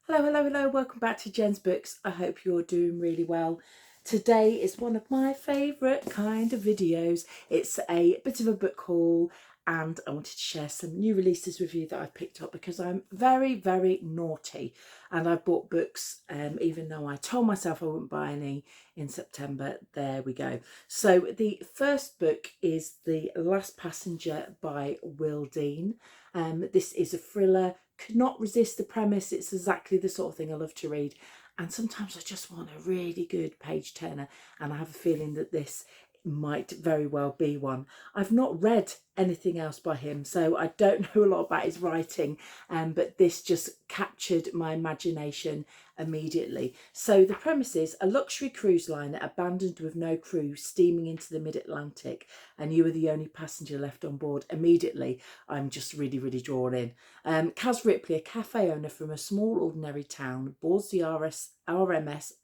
Hello, hello, hello. Welcome back to Jen's Books. I hope you're doing really well. Today is one of my favourite kind of videos. It's a bit of a book haul and I wanted to share some new releases with you that I've picked up because I'm very, very naughty and I've bought books even though I told myself I wouldn't buy any in September. There we go. So the first book is The Last Passenger by Will Dean. This is a thriller. Could not resist the premise. It's exactly the sort of thing I love to read. And sometimes I just want a really good page turner. And I have a feeling that this might very well be one. I've not read anything else by him, so I don't know a lot about his writing, but this just captured my imagination immediately. So the premise is a luxury cruise liner abandoned with no crew steaming into the mid-Atlantic, and you are the only passenger left on board. Immediately I'm just really, really drawn in. Kaz Ripley, a cafe owner from a small ordinary town, boards the RMS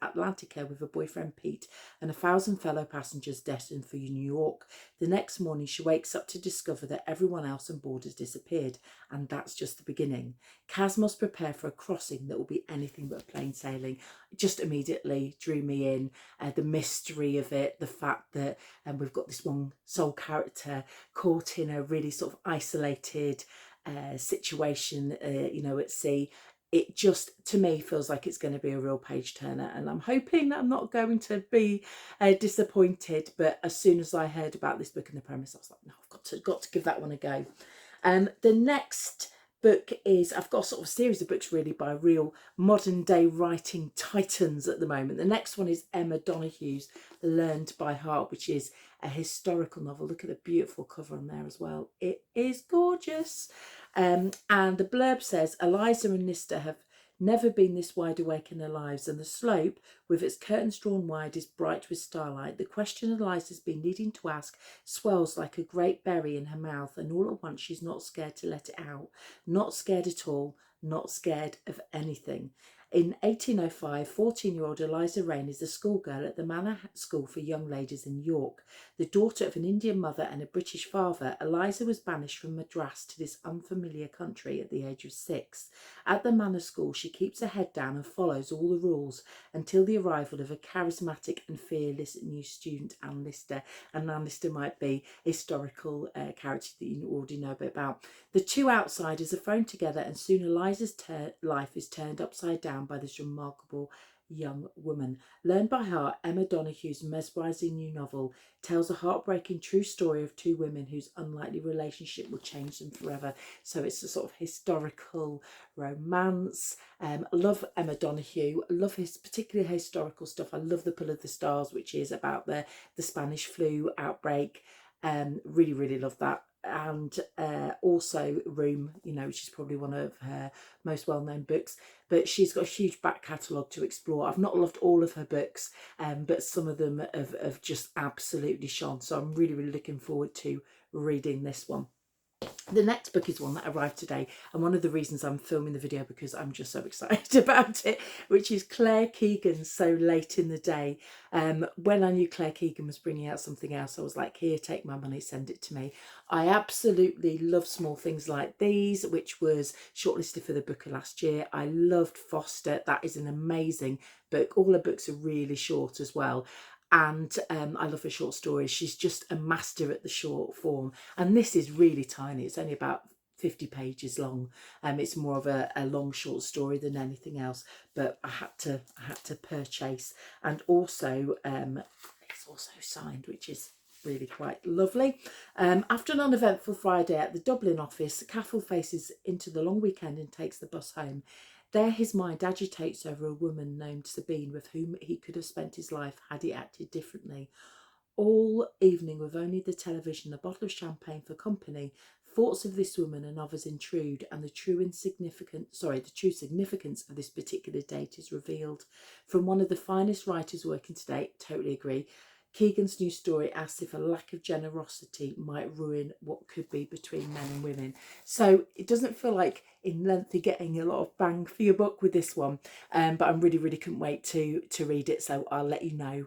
Atlantica with her boyfriend Pete and 1,000 fellow passengers destined for New York. The next morning she wakes up to discover that everyone else on board has disappeared, and that's just the beginning. Kaz must prepare for a crossing that will be anything but plain sailing. It just immediately drew me in. The mystery of it, the fact that we've got this one sole character caught in a really sort of isolated situation, at sea. It just, to me, feels like it's going to be a real page turner, and I'm hoping that I'm not going to be disappointed. But as soon as I heard about this book and the premise, I was like, no, I've got to give that one a go. The next book is, I've got sort of a series of books really by real modern day writing titans at the moment. The next one is Emma Donohue's Learned by Heart, which is a historical novel. Look at the beautiful cover on there as well. It is gorgeous. And the blurb says, Eliza and Nista have never been this wide awake in their lives, and the slope, with its curtains drawn wide, is bright with starlight. The question Eliza's been needing to ask swells like a great berry in her mouth, and all at once she's not scared to let it out. Not scared at all, not scared of anything. In 1805, 14-year-old Eliza Rain is a schoolgirl at the Manor School for Young Ladies in York. The daughter of an Indian mother and a British father, Eliza was banished from Madras to this unfamiliar country at the age of 6. At the Manor School, she keeps her head down and follows all the rules until the arrival of a charismatic and fearless new student, Anne Lister. And Anne Lister might be a historical character that you already know a bit about. The two outsiders are thrown together, and soon Eliza's life is turned upside down by this remarkable young woman. Learned by Heart, Emma Donohue's mesmerising new novel tells a heartbreaking true story of two women whose unlikely relationship will change them forever. So it's a sort of historical romance. I love Emma Donohue. I love his particularly historical stuff. I love The Pull of the Stars, which is about the Spanish flu outbreak. Really, really love that. And also Room, which is probably one of her most well-known books, but she's got a huge back catalogue to explore. I've not loved all of her books, but some of them have just absolutely shone, so I'm really, really looking forward to reading this one. The next book is one that arrived today, and one of the reasons I'm filming the video because I'm just so excited about it, which is Claire Keegan's So Late in the Day. When I knew Claire Keegan was bringing out something else, I was like, here, take my money, send it to me. I absolutely love Small Things Like These, which was shortlisted for the book of last year. I loved Foster. That is an amazing book. All her books are really short as well. And I love her short stories. She's just a master at the short form. And this is really tiny. It's only about 50 pages long. It's more of a long short story than anything else. But I had to purchase. And also, it's also signed, which is really quite lovely. After an uneventful Friday at the Dublin office, Cathal faces into the long weekend and takes the bus home. There his mind agitates over a woman named Sabine with whom he could have spent his life had he acted differently. All evening, with only the television, a bottle of champagne for company, thoughts of this woman and others intrude, and the true significance of this particular date is revealed. From one of the finest writers working today, totally agree. Keegan's new story asks if a lack of generosity might ruin what could be between men and women. So it doesn't feel like in length you're getting a lot of bang for your buck with this one, but I'm really, really couldn't wait to read it. So I'll let you know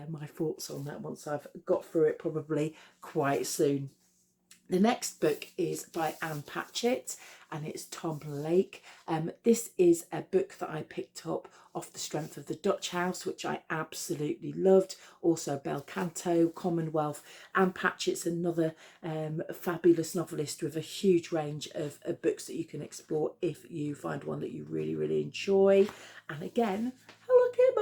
my thoughts on that once I've got through it, probably quite soon. The next book is by Anne Patchett and it's Tom Lake. This is a book that I picked up off the strength of The Dutch House, which I absolutely loved. Also Bel Canto, Commonwealth. Anne Patchett's another fabulous novelist with a huge range of books that you can explore if you find one that you really, really enjoy. And again, look at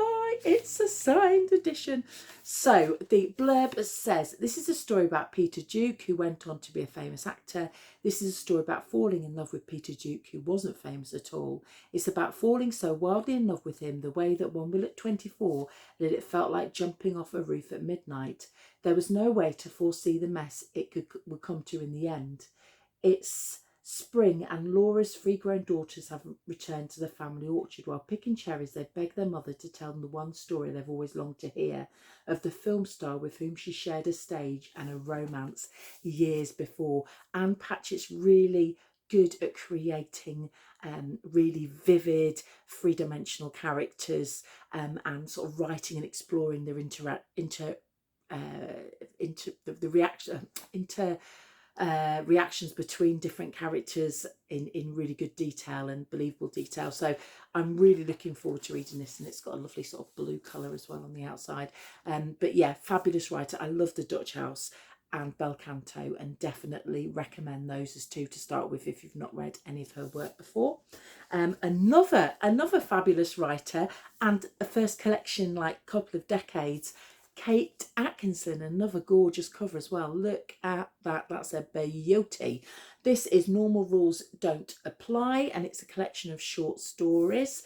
it's a signed edition. So the blurb says, this is a story about Peter Duke, who went on to be a famous actor. This is a story about falling in love with Peter Duke, who wasn't famous at all. It's about falling so wildly in love with him, the way that one will at 24, that it felt like jumping off a roof at midnight. There was no way to foresee the mess it would come to in the end. It's spring and Laura's 3 grown daughters have returned to the family orchard. While picking cherries, they beg their mother to tell them the one story they've always longed to hear, of the film star with whom she shared a stage and a romance years before. Anne Patchett's really good at creating really vivid, three-dimensional characters and sort of writing and exploring their reactions between different characters in really good detail and believable detail. So I'm really looking forward to reading this, and it's got a lovely sort of blue colour as well on the outside. But yeah, fabulous writer. I love The Dutch House and Bel Canto, and definitely recommend those as two to start with if you've not read any of her work before. Another fabulous writer, and a first collection like couple of decades, Kate Atkinson, another gorgeous cover as well. Look at that, that's a beauty. This is Normal Rules Don't Apply, and it's a collection of short stories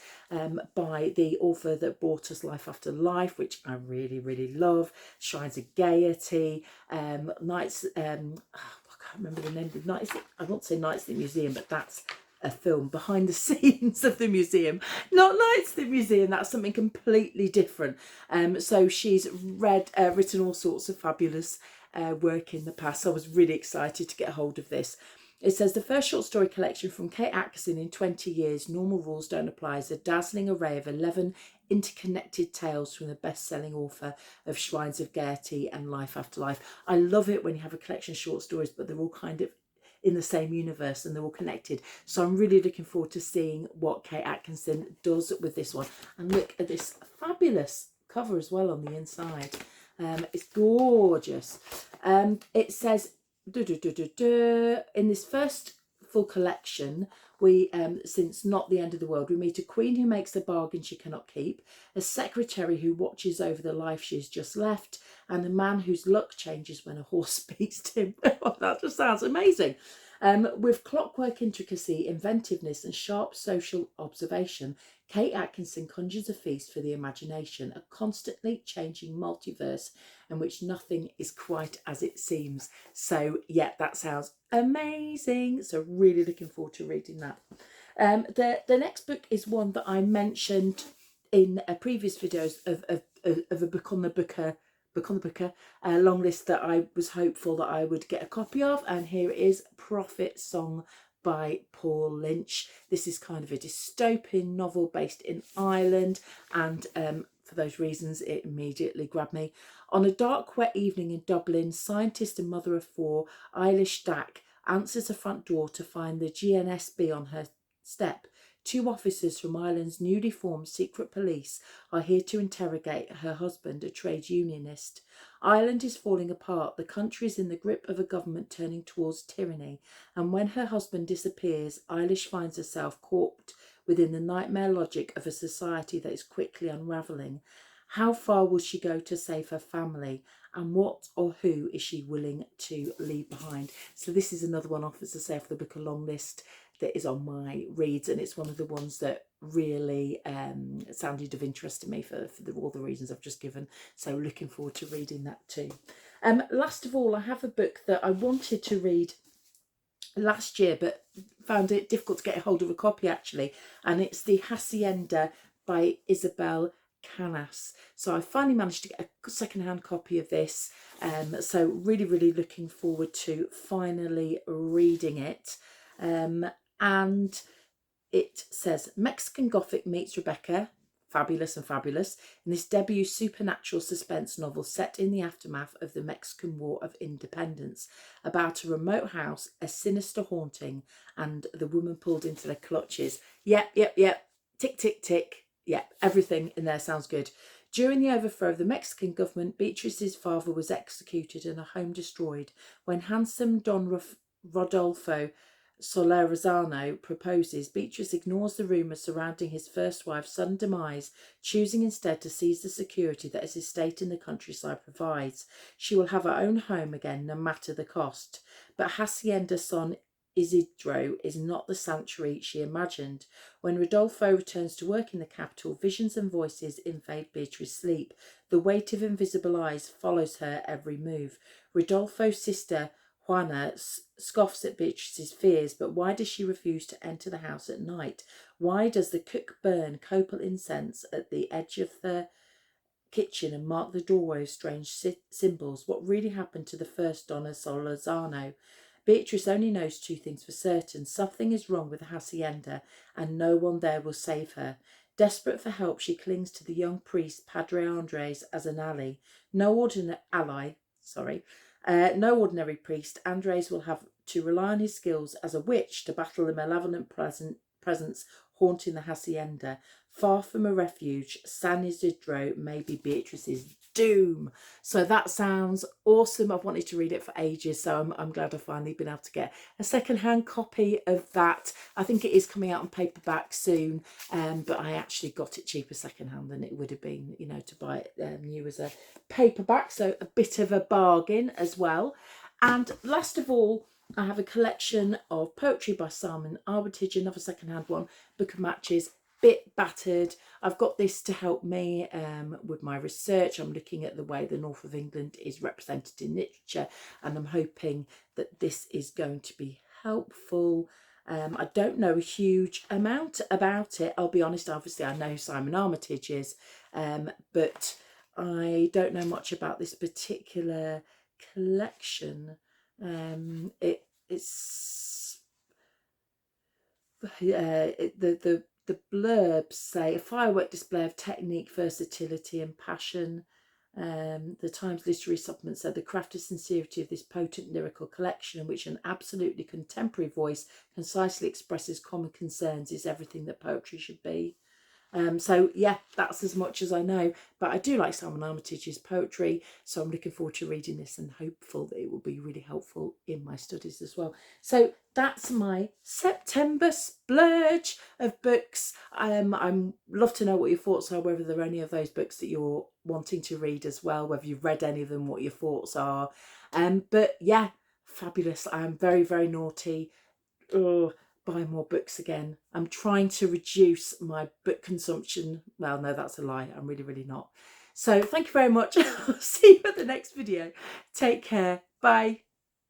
by the author that brought us Life After Life, which I really, really love. Shrines of Gaiety, Nights, I can't remember the name of the night. I won't say Nights at the Museum, but that's a film behind the scenes of the museum, not Nights at the Museum. That's something completely different. So she's written all sorts of fabulous work in the past. So I was really excited to get hold of this. It says, the first short story collection from Kate Atkinson in 20 years, Normal Rules Don't Apply, is a dazzling array of 11 interconnected tales from the best-selling author of Shrines of Gaiety and Life After Life. I love it when you have a collection of short stories, but they're all kind of in the same universe and they're all connected. So I'm really looking forward to seeing what Kate Atkinson does with this one. And look at this fabulous cover as well on the inside. It's gorgeous. It says, in this first full collection, we, since Not the End of the World, we meet a queen who makes a bargain she cannot keep, a secretary who watches over the life she's just left, and a man whose luck changes when a horse speaks to him. That just sounds amazing. With clockwork intricacy, inventiveness and sharp social observation, Kate Atkinson conjures a feast for the imagination, a constantly changing multiverse in which nothing is quite as it seems. So yeah, that sounds amazing. So really looking forward to reading that. The next book is one that I mentioned in previous videos of a book on the booker long list that I was hopeful that I would get a copy of, and here it is, Prophet Song by Paul Lynch. This is kind of a dystopian novel based in Ireland, and for those reasons it immediately grabbed me. On a dark wet evening in Dublin, scientist and mother of 4 Eilish Stack answers her front door to find the GNSB on her step. 2 officers from Ireland's newly formed secret police are here to interrogate her husband, a trade unionist. Ireland is falling apart. The country is in the grip of a government turning towards tyranny. And when her husband disappears, Eilish finds herself caught within the nightmare logic of a society that is quickly unravelling. How far will she go to save her family? And what or who is she willing to leave behind? So this is another one off, as I say, for the book a long list that is on my reads, and it's one of the ones that really sounded of interest to me for all the reasons I've just given. So looking forward to reading that too. Last of all, I have a book that I wanted to read last year but found it difficult to get a hold of a copy actually, and it's the Hacienda by Isabel Canas. So I finally managed to get a second-hand copy of this, so really looking forward to finally reading it. And it says, Mexican Gothic meets Rebecca, fabulous and fabulous. In this debut supernatural suspense novel set in the aftermath of the Mexican War of Independence, about a remote house, a sinister haunting, and the woman pulled into their clutches. Yep. Tick, tick, tick. Yep, everything in there sounds good. During the overthrow of the Mexican government, Beatrice's father was executed and her home destroyed. When handsome Don Rodolfo Solorzano proposes, Beatrice ignores the rumours surrounding his first wife's sudden demise, choosing instead to seize the security that his estate in the countryside provides. She will have her own home again, no matter the cost. But Hacienda Son Isidro is not the sanctuary she imagined. When Rodolfo returns to work in the capital, visions and voices invade Beatrice's sleep. The weight of invisible eyes follows her every move. Rodolfo's sister Juana scoffs at Beatrice's fears, but why does she refuse to enter the house at night? Why does the cook burn copal incense at the edge of the kitchen and mark the doorway with strange symbols? What really happened to the first Donna Solorzano? Beatrice only knows two things for certain. Something is wrong with the Hacienda and no one there will save her. Desperate for help, she clings to the young priest Padre Andres as an ally. No ordinary priest. Andres will have to rely on his skills as a witch to battle the malevolent presence haunting the Hacienda. Far from a refuge, San Isidro may be Beatrice's doom. So that sounds awesome. I've wanted to read it for ages, so I'm glad I've finally been able to get a second-hand copy of that. I think it is coming out on paperback soon, but I actually got it cheaper second-hand than it would have been, you know, to buy it new as a paperback, so a bit of a bargain as well. And last of all, I have a collection of poetry by Simon Armitage, another second-hand one, Book of Matches, bit battered. I've got this to help me with my research. I'm looking at the way the north of England is represented in literature, and I'm hoping that this is going to be helpful. I don't know a huge amount about it, I'll be honest. Obviously I know who Simon Armitage is, but I don't know much about this particular collection. The blurbs say a firework display of technique, versatility and passion. The Times Literary Supplement said the crafted sincerity of this potent lyrical collection, in which an absolutely contemporary voice concisely expresses common concerns, is everything that poetry should be. So yeah, that's as much as I know, but I do like Simon Armitage's poetry, so I'm looking forward to reading this and hopeful that it will be really helpful in my studies as well. So that's my September splurge of books. I'd love to know what your thoughts are, whether there are any of those books that you're wanting to read as well, whether you've read any of them, what your thoughts are. But yeah, fabulous. I'm very, very naughty. Buy more books again. I'm trying to reduce my book consumption. Well, no, that's a lie. I'm really, really not. So thank you very much. I'll see you at the next video. Take care. Bye.